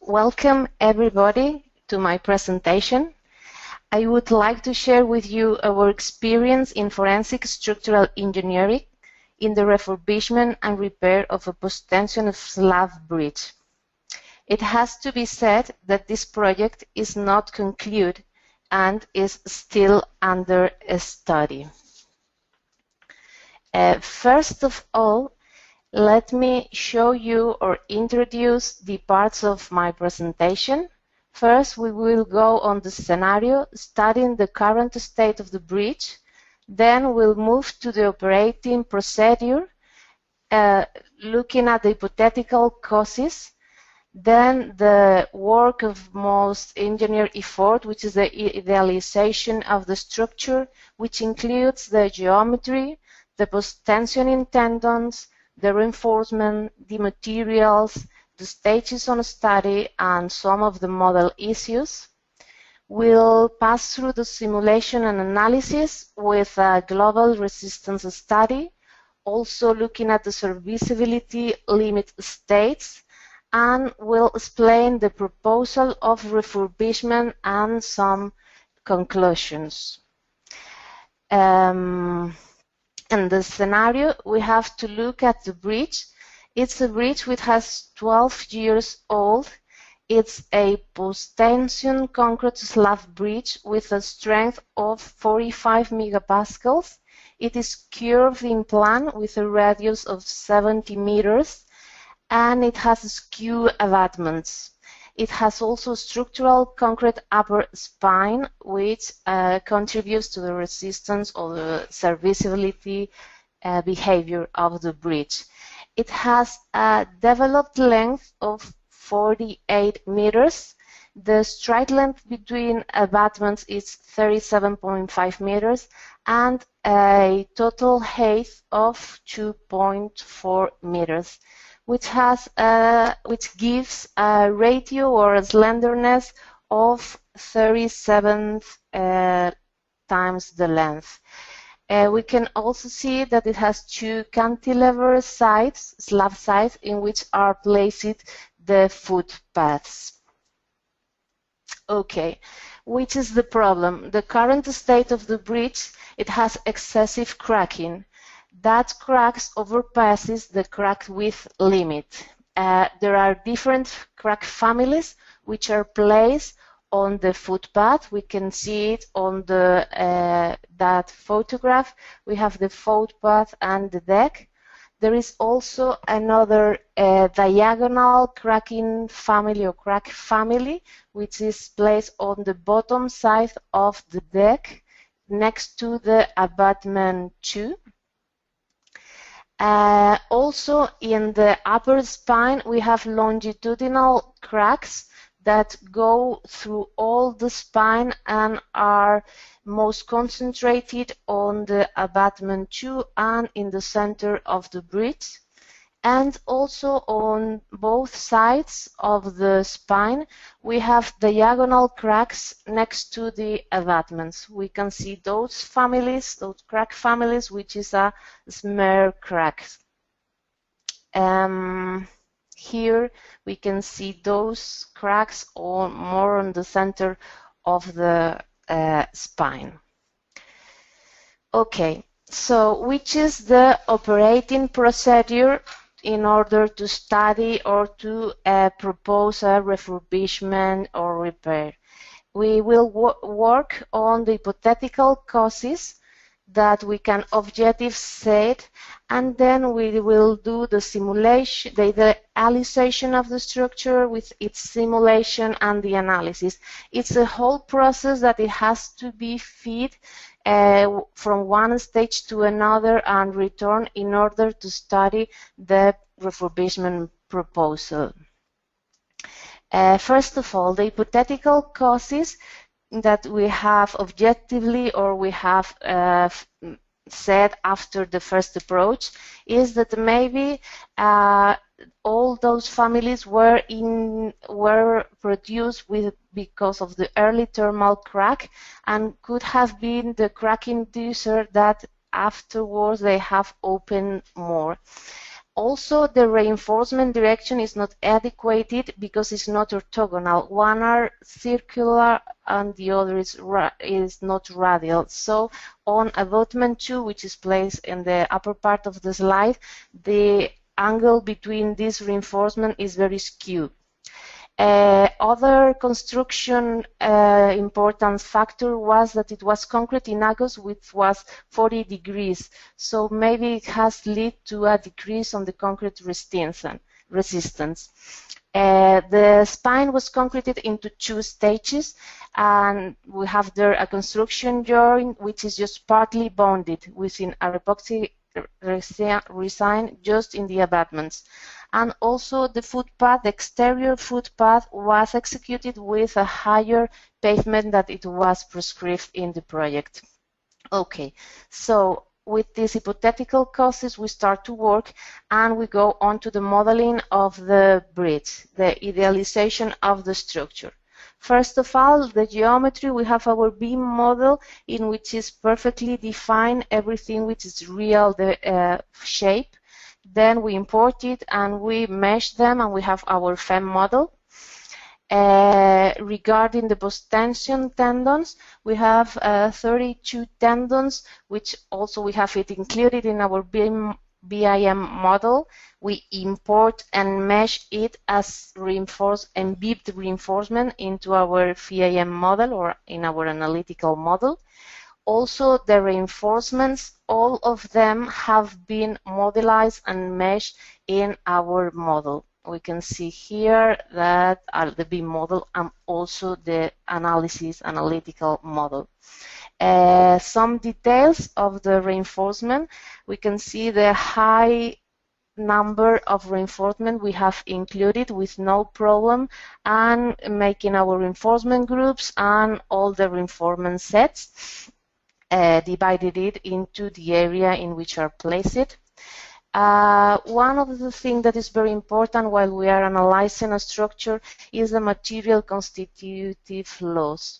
Welcome everybody to my presentation. I would like to share with you our experience in forensic structural engineering in the refurbishment and repair of a post-tension slab bridge. It has to be said that this project is not concluded and is still under study. First of all, let me show you or introduce the parts of my presentation. First, we will go on the scenario, studying the current state of the bridge. Then we'll move to the operating procedure, looking at the hypothetical causes. Then the work of most engineer effort, which is the idealization of the structure, which includes the geometry, the post-tensioning tendons, the reinforcement, the materials, the stages on study, and some of the model issues. We'll pass through the simulation and analysis with a global resistance study, also looking at the serviceability limit states, and we'll explain the proposal of refurbishment and some conclusions. In the scenario, we have to look at the bridge. It's a bridge which has 12 years old. It's a post-tension concrete slab bridge with a strength of 45 megapascals. It is curved in plan with a radius of 70 meters, and it has skew abutments. It has also structural concrete upper spine, which contributes to the resistance or the serviceability behavior of the bridge. It has a developed length of 48 meters. The stride length between abutments is 37.5 meters and a total height of 2.4 meters. Which gives a ratio or a slenderness of 37 times the length. We can also see that it has two cantilever sides, slab sides, in which are placed the footpaths. Okay, which is the problem? The current state of the bridge, it has excessive cracking. That cracks overpasses the crack width limit. There are different crack families which are placed on the footpath. We can see it on the that photograph. We have the footpath and the deck. There is also another diagonal cracking family or crack family which is placed on the bottom side of the deck next to the abutment 2. Also in the upper spine we have longitudinal cracks that go through all the spine and are most concentrated on the abutment 2 and in the center of the bridge. And also on both sides of the spine we have diagonal cracks next to the abutments. We can see those families, those crack families, which is a smear crack. Here we can see those cracks more on the center of the spine. Okay, so which is the operating procedure in order to study or to propose a refurbishment or repair? We will work on the hypothetical causes that we can objectively set, and then we will do the simulation, the idealization of the structure with its simulation and the analysis. It's a whole process that it has to be fed from one stage to another and return in order to study the refurbishment proposal. First of all, the hypothetical causes that we have objectively or we have said after the first approach is that maybe all those families were produced because of the early thermal crack and could have been the crack inducer that afterwards they have opened more. Also, the reinforcement direction is not adequate because it's not orthogonal. One are circular and the other is not radial. So on abutment 2, which is placed in the upper part of the slide, the angle between this reinforcement is very skewed. Other construction important factor was that it was concrete in August, which was 40 degrees. So maybe it has led to a decrease on the concrete resistance. The spine was concreted into 2 stages, and we have there a construction joint which is just partly bonded within a epoxy resin just in the abutments. And also the footpath, the exterior footpath, was executed with a higher pavement that it was prescribed in the project. Okay, so with these hypothetical causes, we start to work and we go on to the modeling of the bridge, the idealization of the structure. First of all, the geometry, we have our beam model in which is perfectly defined everything which is real, the shape. Then we import it and we mesh them and we have our FEM model. Regarding the post-tension tendons, we have 32 tendons, which also we have it included in our BIM model. We import and mesh it as embedded reinforcement into our FEM model or in our analytical model. Also, the reinforcements, all of them have been modelized and meshed in our model. We can see here that are the BIM model and also the analytical model. Some details of the reinforcement. We can see the high number of reinforcement we have included with no problem, and making our reinforcement groups and all the reinforcement sets. Divided it into the area in which are placed. One of the things that is very important while we are analyzing a structure is the material constitutive laws.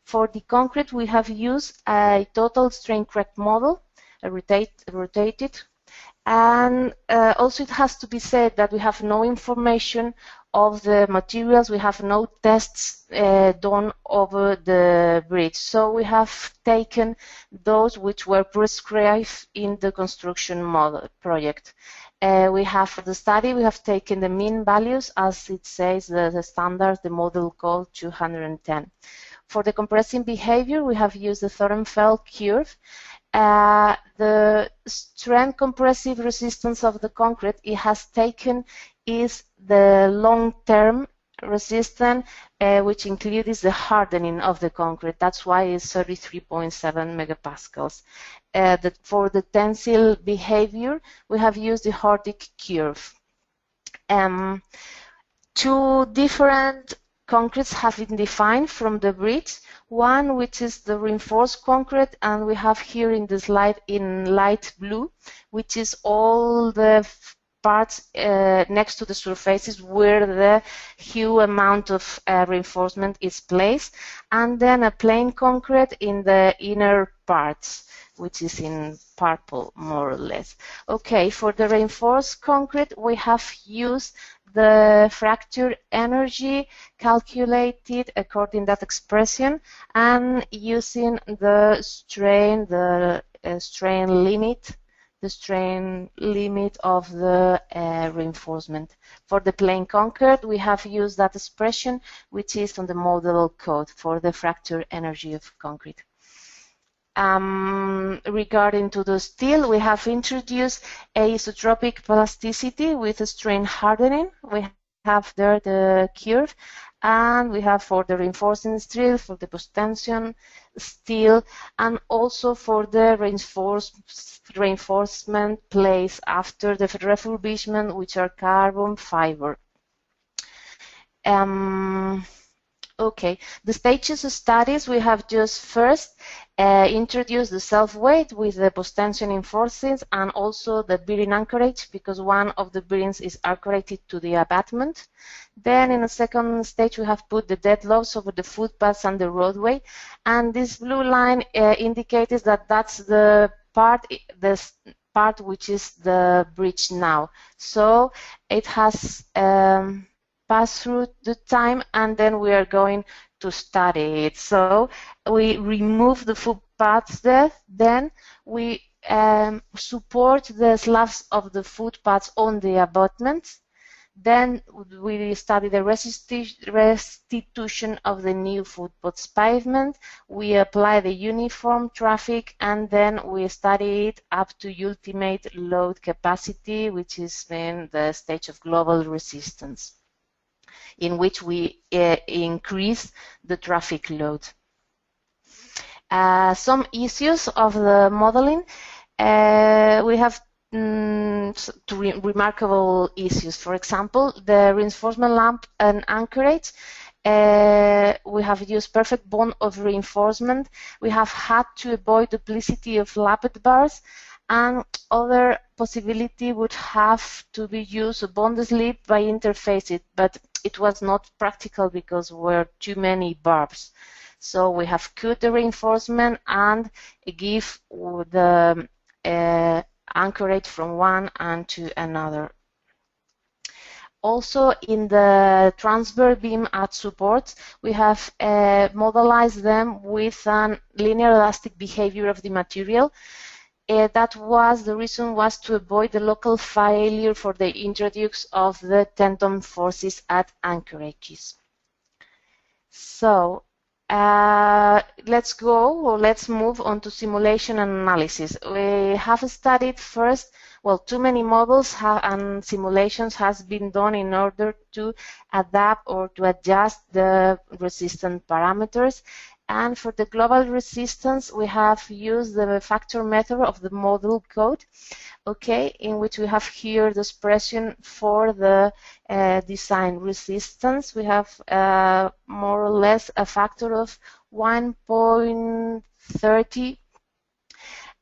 For the concrete, we have used a total strain crack model, rotated, and also it has to be said that we have no information of the materials. We have no tests done over the bridge. So we have taken those which were prescribed in the construction model project. We have for the study, we have taken the mean values as it says the standard, the model code 210. For the compressing behavior, we have used the Thorenfeld curve. The strength compressive resistance of the concrete it has taken is the long-term resistance, which includes the hardening of the concrete. That's why it's 33.7 megapascals. For the tensile behavior, we have used the Hardick curve. 2 different concretes have been defined from the bridge. One which is the reinforced concrete, and we have here in the slide in light blue, which is all the parts next to the surfaces where the huge amount of reinforcement is placed, and then a plain concrete in the inner parts, which is in purple more or less. Okay, for the reinforced concrete, we have used the fracture energy calculated according to that expression and using the strain limit of the reinforcement. For the plain concrete, we have used that expression, which is on the model code for the fracture energy of concrete. Regarding to the steel, we have introduced isotropic plasticity with a strain hardening. We have there the curve, and we have for the reinforcing steel, for the post-tension steel, and also for the reinforcement placed after the refurbishment, which are carbon fiber. Okay, the stages of studies, we have just first introduced the self-weight with the post-tension enforcings and also the bearing anchorage, because one of the bearings is anchored to the abutment. Then in the second stage, we have put the dead loads over the footpaths and the roadway, and this blue line indicates that that's the part part which is the bridge now. So it has passed through the time, and then we are going to study it. So we remove the footpaths there, then we support the slabs of the footpaths on the abutments. Then we study the restitution of the new footpaths pavement. We apply the uniform traffic, and then we study it up to ultimate load capacity, which is in the stage of global resistance, in which we increase the traffic load. Some issues of the modeling. We have remarkable issues. For example, the reinforcement lamp and anchorage. We have used perfect bond of reinforcement. We have had to avoid duplicity of lapped bars, and other possibility would have to be used a bond slip by interface, but it was not practical because there were too many barbs. So we have cut the reinforcement and give the anchorage from one and to another. Also, in the transverse beam at supports, we have modelized them with a linear elastic behavior of the material. That was the reason was to avoid the local failure for the introduce of the tendon forces at anchorages. So let's move on to simulation and analysis. We have studied first, well, too many models and simulations has been done in order to adapt or to adjust the resistance parameters. And for the global resistance, we have used the factor method of the model code, okay, in which we have here the expression for the design resistance. We have more or less a factor of 1.30,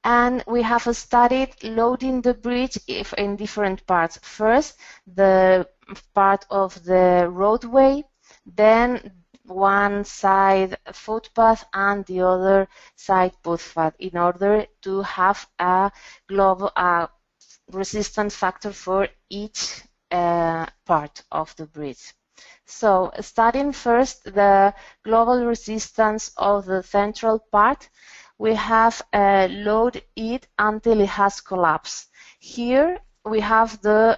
and we have studied loading the bridge in different parts. First, the part of the roadway, then one side footpath and the other side footpath, in order to have a global resistance factor for each part of the bridge. So, starting first the global resistance of the central part, we have load it until it has collapsed. Here we have the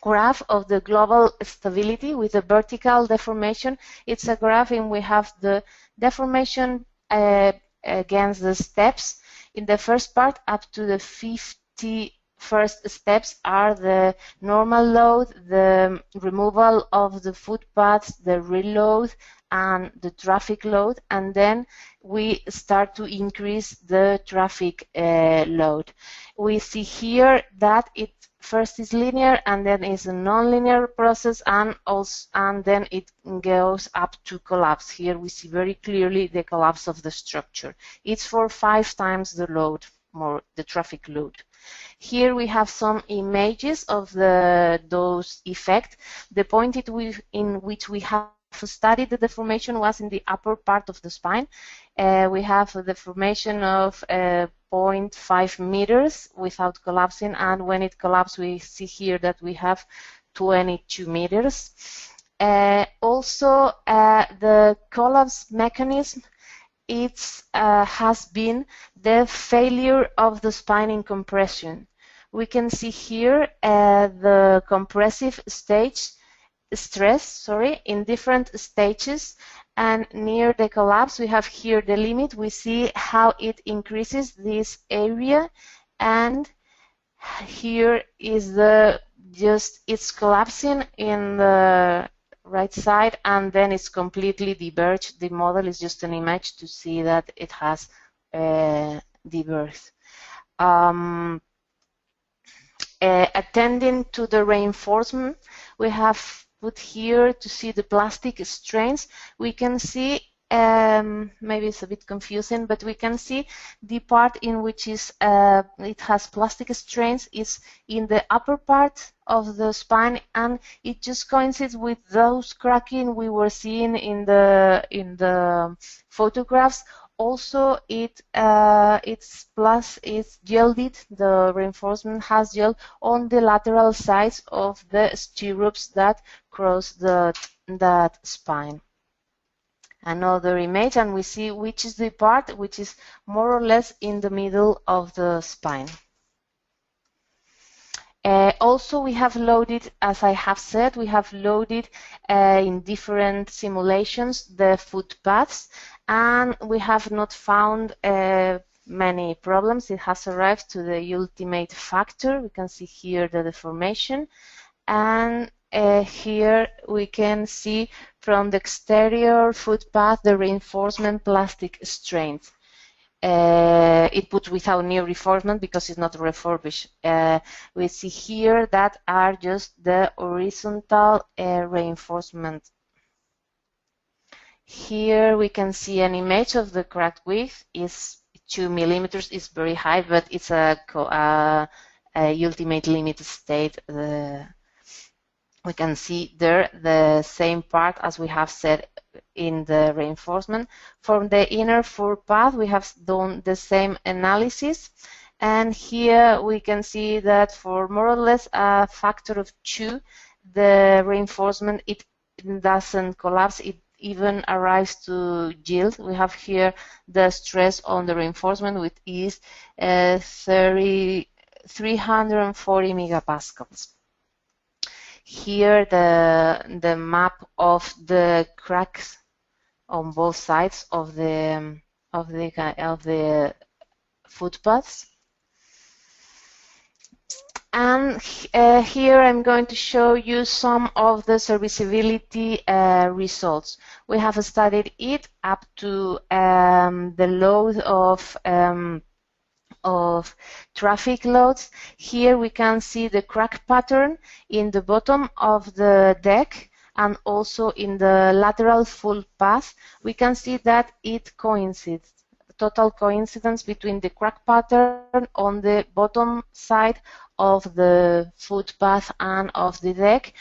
graph of the global stability with the vertical deformation. It's a graph in we have the deformation against the steps. In the first part, up to the 50 first steps are the normal load, the removal of the footpaths, the reload, and the traffic load, and then we start to increase the traffic load. We see here that it first is linear, and then is a non-linear process, and then it goes up to collapse. Here we see very clearly the collapse of the structure. It's for 5 times the load, more the traffic load. Here we have some images of those effects. The point in which we have studied the deformation was in the upper part of the spine. We have a deformation of 0.5 meters without collapsing, and when it collapses, we see here that we have 22 meters. Also, the collapse mechanism, has been the failure of the spine in compression. We can see here the compressive stress in different stages, and near the collapse we have here the limit. We see how it increases this area, and here is it's collapsing in the right side, and then it's completely diverged. The model is just an image to see that it has diverged. Attending to the reinforcement, we have put here to see the plastic strains. We can see, maybe it's a bit confusing, but we can see the part in which it has plastic strains is in the upper part of the spine, and it just coincides with those cracking we were seeing in the photographs also it's gilded. The reinforcement has gel on the lateral sides of the stirrups that cross that spine. Another image, and we see which is the part which is more or less in the middle of the spine. Also, we have loaded, as I have said, we have loaded in different simulations the footpaths, and we have not found many problems. It has arrived to the ultimate factor. We can see here the deformation, and here we can see from the exterior footpath the reinforcement plastic strength. It put without new reinforcement because it's not refurbished. We see here that are just the horizontal reinforcement. Here we can see an image of the crack width is 2 millimeters. It's very high, but it's a ultimate limit state. We can see there the same part as we have said in the reinforcement. From the inner footpath, we have done the same analysis, and here we can see that for more or less a factor of 2, the reinforcement, it doesn't collapse, it even arrives to yield. We have here the stress on the reinforcement, which is 340 megapascals. Here the map of the cracks on both sides of the footpaths. And here I'm going to show you some of the serviceability results. We have studied it up to the load of traffic loads. Here we can see the crack pattern in the bottom of the deck and also in the lateral footpath. We can see that it coincides, total coincidence between the crack pattern on the bottom side of the footpath and of the deck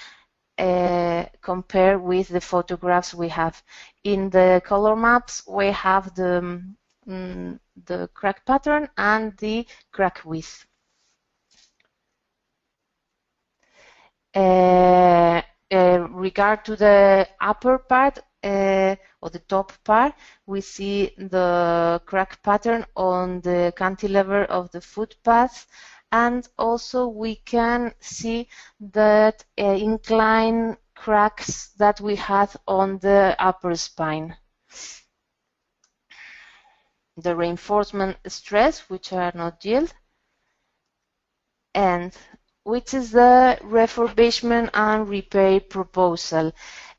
compared with the photographs we have. In the color maps we have the crack pattern and the crack width. Regard to the upper part or the top part, we see the crack pattern on the cantilever of the footpath, and also we can see that incline cracks that we had on the upper spine. The reinforcement stress, which are not yield, and which is the refurbishment and repair proposal.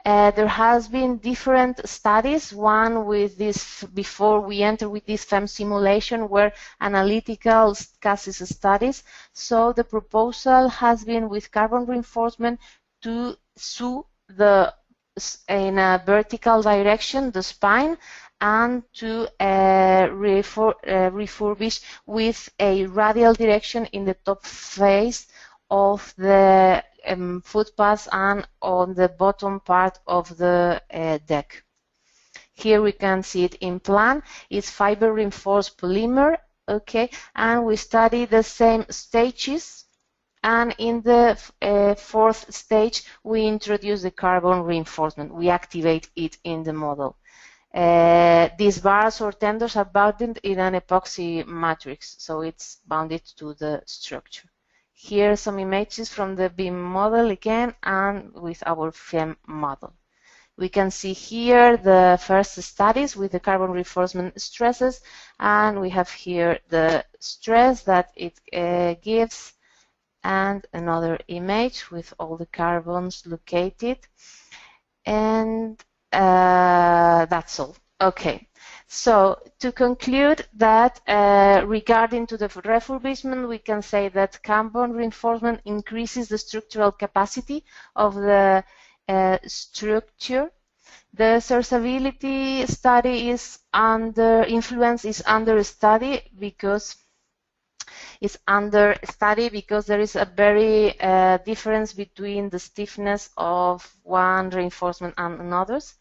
There has been different studies. One with this, before we enter with this FEM simulation, were analytical cases studies. So the proposal has been with carbon reinforcement to sew in a vertical direction the spine, and to refurbish with a radial direction in the top face of the footpath and on the bottom part of the deck. Here we can see it in plan. It's fiber reinforced polymer, okay, and we study the same stages, and in the fourth stage we introduce the carbon reinforcement. We activate it in the model. These bars or tendons are bounded in an epoxy matrix, so it's bounded to the structure. Here are some images from the BIM model again and with our FEM model. We can see here the first studies with the carbon reinforcement stresses, and we have here the stress that it gives, and another image with all the carbons located, and that's all. Okay, so to conclude that regarding to the refurbishment, we can say that carbon reinforcement increases the structural capacity of the structure. The serviceability study is under study because there is a very difference between the stiffness of one reinforcement and another's.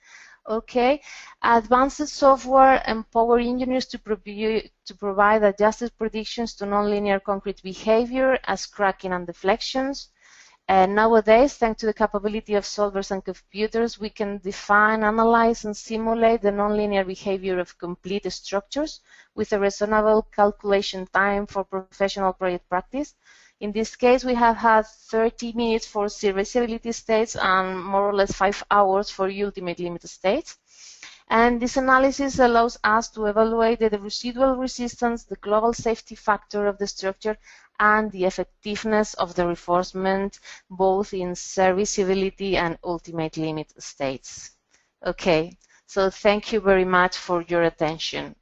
Okay, advanced software empower engineers to provide adjusted predictions to nonlinear concrete behavior as cracking and deflections. And nowadays, thanks to the capability of solvers and computers, we can define, analyze, and simulate the nonlinear behavior of complete structures with a reasonable calculation time for professional project practice. In this case, we have had 30 minutes for serviceability states and more or less 5 hours for ultimate limit states. And this analysis allows us to evaluate the residual resistance, the global safety factor of the structure, and the effectiveness of the reinforcement, both in serviceability and ultimate limit states. Okay, so thank you very much for your attention.